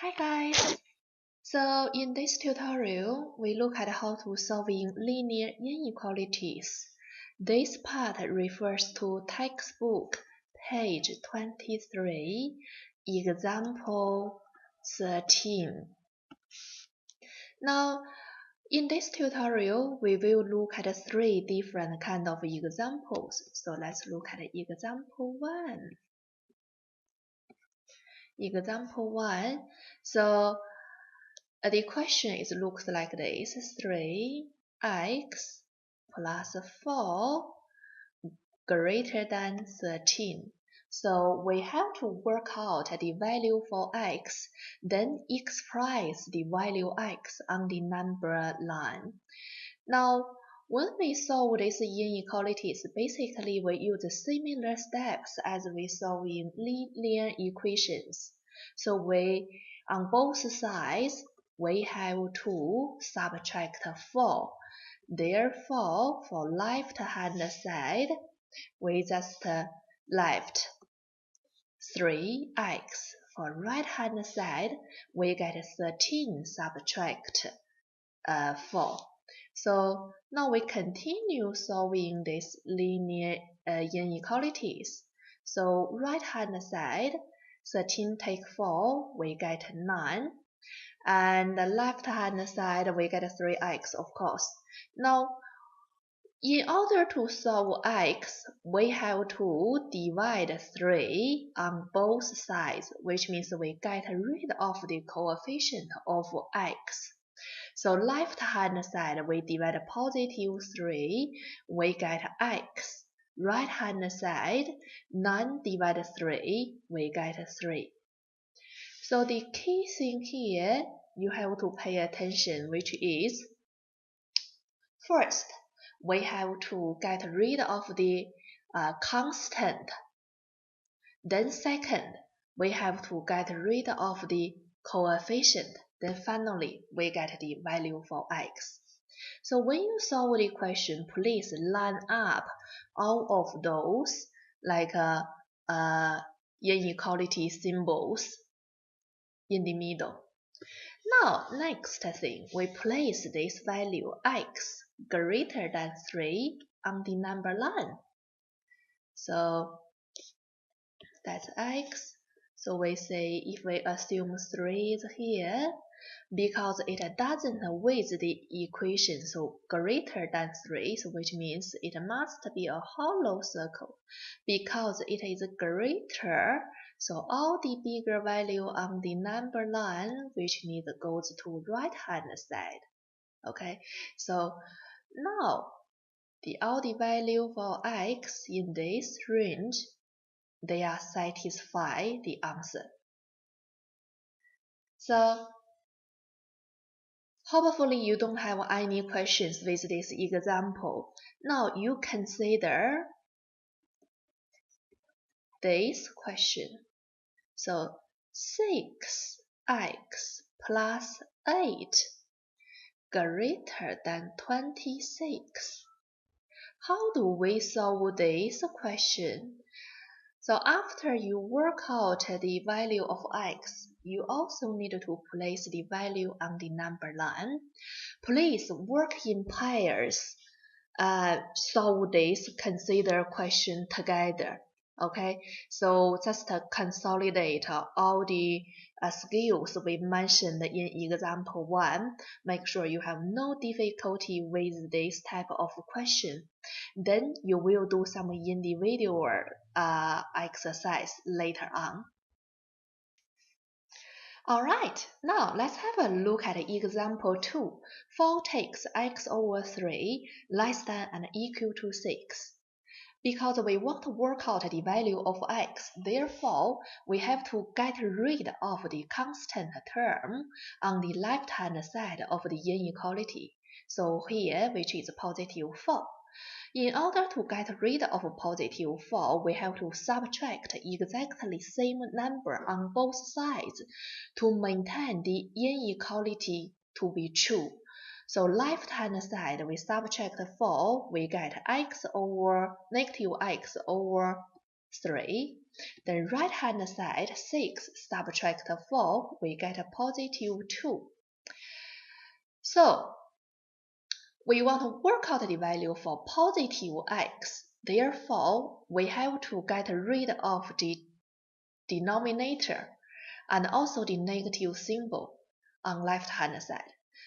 Hi guys! So in this tutorial, we look at how to solving linear inequalities. This part refers to textbook page 23, example 13. Now, in this tutorial, we will look at three different kind of examples. So let's look at example 1. Example 1. So the question looks like this: 3x plus 4 greater than 13. So we have to work out the value for x, then express the value x on the number line. Now, when we solve these inequalities, basically we use similar steps as we solve in linear equations. So on both sides, we have to subtract 4. Therefore, for left-hand side, we just left 3x. For right-hand side, we get 13 subtract 4. So now we continue solving these linear inequalities. So right-hand side, 13 take 4, we get 9. And the left-hand side, we get 3x, of course. Now, in order to solve x, we have to divide 3 on both sides, which means we get rid of the coefficient of x. So left-hand side, we divide positive 3, we get x. Right-hand side, 9 divided 3, we get 3. So the key thing here, you have to pay attention, which is, first, we have to get rid of the constant. Then second, we have to get rid of the coefficient. Then finally, we get the value for x. So when you solve the question, please line up all of those like inequality symbols in the middle. Now, next thing, we place this value x greater than 3 on the number line. So that's x. So we say if we assume 3 is here, because it doesn't with the equation, so greater than 3, so which means it must be a hollow circle. Because it is greater, so all the bigger value on the number line, which means goes to right hand side. Okay, so now all the value for x in this range, they are satisfy the answer. So hopefully you don't have any questions with this example. Now you consider this question. So 6x plus 8 greater than 26. How do we solve this question? So after you work out the value of x, you also need to place the value on the number line. Please work in pairs. Solve this consider question together. Okay, so just consolidate all the skills we mentioned in example 1. Make sure you have no difficulty with this type of question. Then you will do some individual exercise later on. Alright, now let's have a look at example 2. 4 takes x over 3 less than and equal to 6. Because we want to work out the value of x, therefore we have to get rid of the constant term on the left-hand side of the inequality. So here, which is positive 4. In order to get rid of positive 4, we have to subtract exactly same number on both sides to maintain the inequality to be true. So left-hand side, we subtract 4, we get x over negative x over 3. The right hand side 6 subtract 4, we get a positive 2. So we want to work out the value for positive x. Therefore, we have to get rid of the denominator and also the negative symbol on left hand side.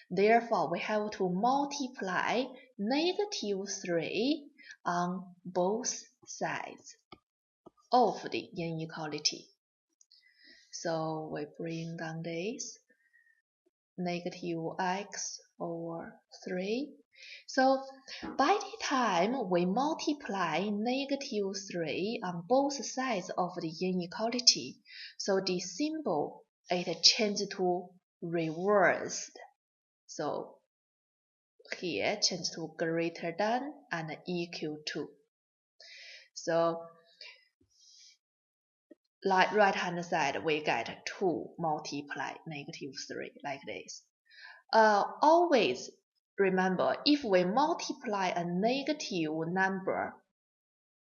Therefore, we have to multiply negative 3 on both sides of the inequality. So we bring down this negative x over 3. So by the time we multiply negative 3 on both sides of the inequality, so the symbol it changes to reversed. So here change to greater than and equal to. So like right hand side we get 2 multiply negative 3 like this. Always remember, if we multiply a negative number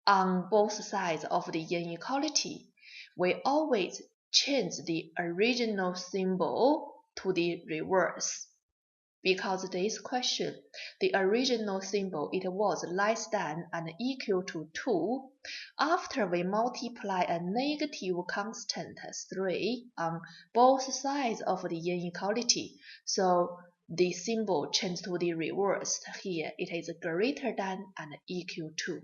on both sides of the inequality, we always change the original symbol to the reverse. Because this question, the original symbol, it was less than and equal to 2. After we multiply a negative constant 3 on both sides of the inequality, so the symbol changed to the reversed. Here it is greater than and equal to.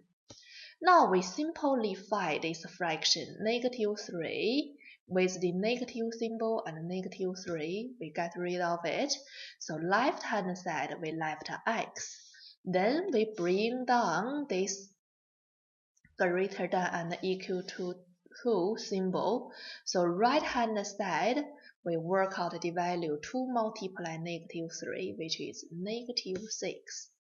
Now we simplify this fraction, negative 3, with the negative symbol and negative 3, we get rid of it. So left hand side we left x. Then we bring down this greater than and equal to 2 symbol. So right hand side we work out the value 2 multiply negative 3, which is negative 6.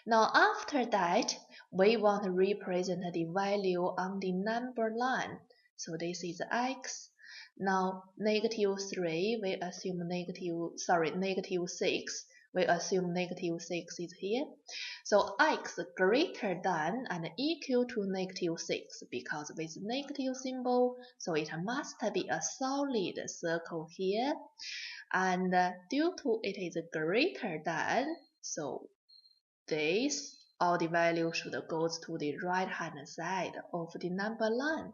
Now after that, we want to represent the value on the number line. So this is x. Now negative 3, we assume negative 6. We assume negative 6 is here. So x greater than and equal to negative 6 because with negative symbol, so it must be a solid circle here. And due to it is greater than, so this, all the value should go to the right hand side of the number line.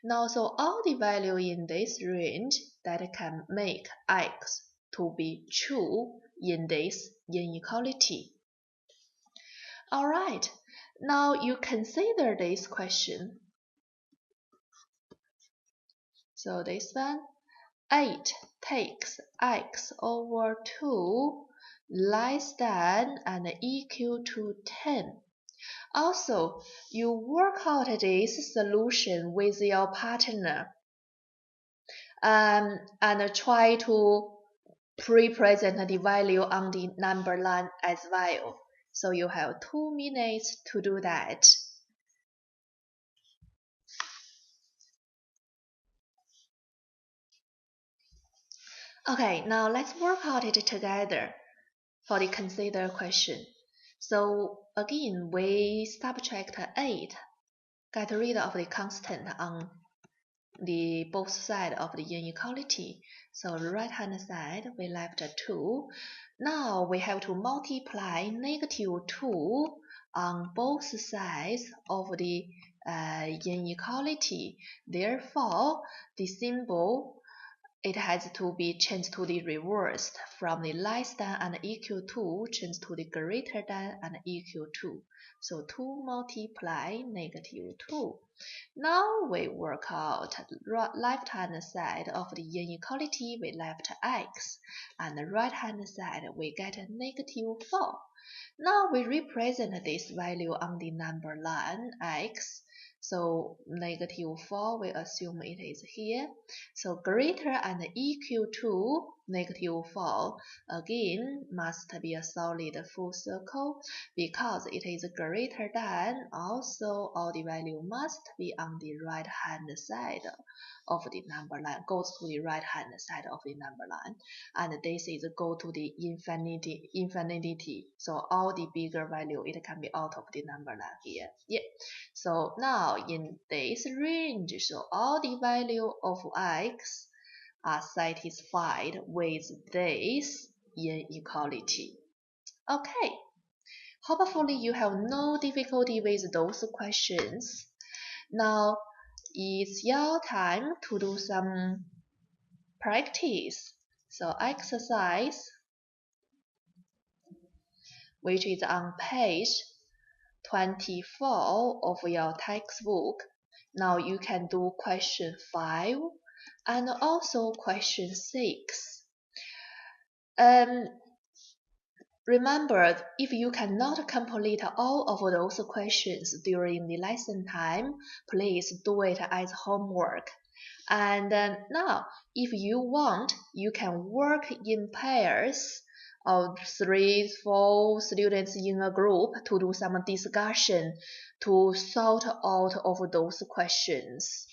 Now, so all the value in this range that can make x to be true in this inequality. Alright, now you consider this question. So this one, 8 takes x over 2 less than and equal to 10. Also, you work out this solution with your partner and try to represent the value on the number line as well. So you have 2 minutes to do that. Okay, now let's work out it together for the consider question. So again, we subtract 8, get rid of the constant on the both sides of the inequality. So right hand side we left 2. Now we have to multiply negative 2 on both sides of the inequality. Therefore, the symbol it has to be changed to the reversed, from the less than and equal to changed to the greater than and equal to. So 2 multiply negative 2. Now we work out left hand side of the inequality, we left x, and the right hand side we get negative 4. Now we represent this value on the number line x. So negative 4, we assume it is here. So greater and equal to -4 again must be a solid full circle because it is greater than. Also, all the value must be on the right hand side of the number line, goes to the right hand side of the number line, and this is go to the infinity. So all the bigger value, it can be out of the number line here. Yeah. So now in this range, so all the value of x are satisfied with this inequality. Okay. Hopefully you have no difficulty with those questions. Now it's your time to do some practice. So exercise, which is on page 24 of your textbook. Now you can do question 5 and also question 6. Remember, if you cannot complete all of those questions during the lesson time, please do it as homework. And now, if you want, you can work in pairs of 3-4 students in a group to do some discussion to sort out of those questions.